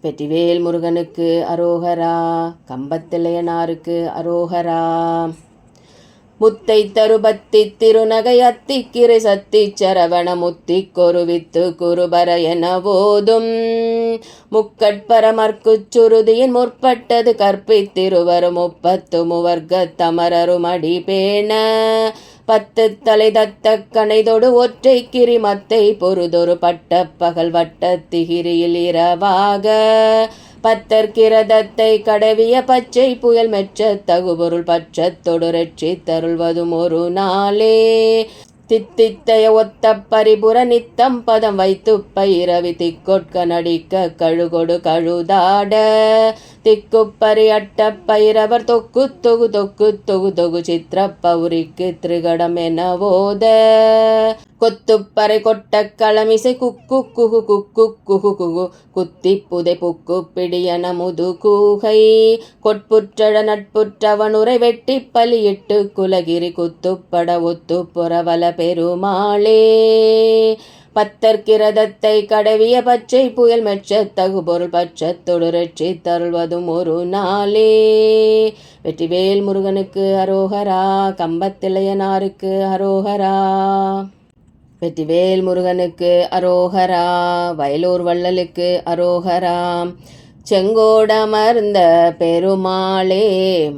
வெற்றிவேல் முருகனுக்கு அரோகரா. கம்பத்திலையனாருக்கு அரோகரா. முத்தை தருபத்தி திருநகை அத்திக்கிரை சத்தி சரவண முத்தி கொருவித்து குருபர என போதும் முக்கட்பரமர்க்குச் சுருதியின் முற்பட்டது கற்பித்திருவரும் முப்பத்து முவர்க்க தமரரும் அடி பேண பத்து தலை தத்த கணைதொடு ஒற்றை கிரிமத்தை பொருதொரு பட்ட பகல் வட்ட திகிரியில் இரவாக பத்தற்கிரதத்தை கடவிய பச்சை புயல் மெச்ச தகுபொருள் பற்ற தொடுரட்சி தருள்வதும் ஒரு நாளே தித்தித்தைய ஒத்த பரிபுர நித்தம் பதம் வைத்து பைரவி திக்கொட்க நடிக்க கழுகொடு கழுதாட திக்குப்பரி அட்ட பைரவர் தொக்கு தொகு தொக்கு தொகு தொகு சித்திர பௌரிக்கு திரிகடம் என போத கொத்துப்பறை கொட்ட களமிசை குக்கு குகு குக்கு குகு குகு குத்தி புதை புக்கு பிடியன முது கூகை கொட்புற்றழ நட்புற்றவனுரை வெட்டி பலியிட்டு குலகிரி குத்துப்பட ஒத்து புறவல பெருமாளே பத்தற்கிரதத்தை கடவிய பச்சை புயல் மெச்ச தகுபொருள் பச்ச தொடுரட்சி தருள்வதும் ஒரு நாளே. வெற்றிவேல் முருகனுக்கு அரோகரா. கம்பத்திலையனாருக்கு அரோகரா. வெற்றிவேல் முருகனுக்கு அரோகரா. வயலூர் வள்ளலுக்கு அரோகரா. செங்கோடமர்ந்த பெருமாளே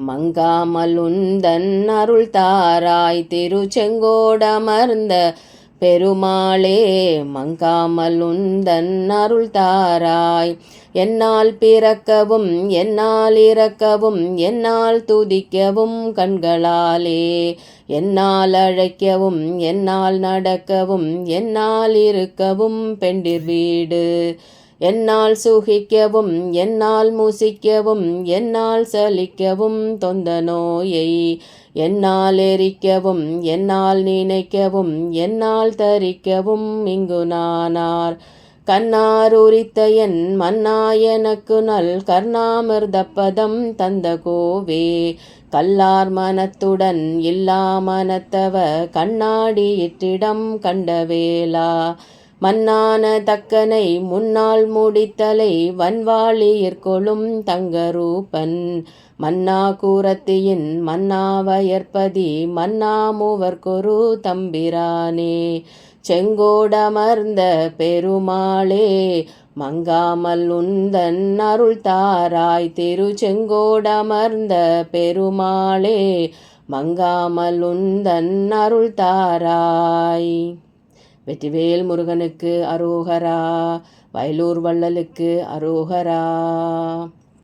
மங்காமலுந்தன் அருள் தாராய் திரு செங்கோடமர்ந்த பெருமாளே மங்காமலுந்தன் அருள் தாராய் என்னால் பிறக்கவும் என்னால் இறக்கவும் என்னால் துதிக்கவும் கண்களாலே என்னால் அழைக்கவும் என்னால் நடக்கவும் என்னால் இருக்கவும் பெண்டிர் வீடு என்னால் சுகிக்கவும் என்னால் முசிக்கவும் என்னால் சலிக்கவும் தொந்த நோயை என்னால் எரிக்கவும் என்னால் நினைக்கவும் என்னால் தரிக்கவும் இங்கு நானார் கண்ணார் உரித்த என் மன்னா எனக்கு நல் கர்ணாமிர்தப்பதம் தந்த கோவே கல்லார் மனத்துடன் இல்லா மனத்தவ கண்ணாடி இற்றிடம் கண்டவேலா மன்னான தக்கனை முன்னால் முடித்தலை வன்வாளியிற்கொளும் தங்கரூபன் மன்னா கூரத்தியின் மன்னா வயற்பதி மன்னா மூவர்கொரு தம்பிரானே செங்கோடமர்ந்த பெருமாளே மங்காமல் உந்தன் அருள் தாராய் திரு செங்கோடமர்ந்த பெருமாளே மங்காமல் உந்தன் அருள் தாராய். வெற்றிவேல் முருகனுக்கு அரோகரா. வயலூர் வள்ளலுக்கு அரோகரா.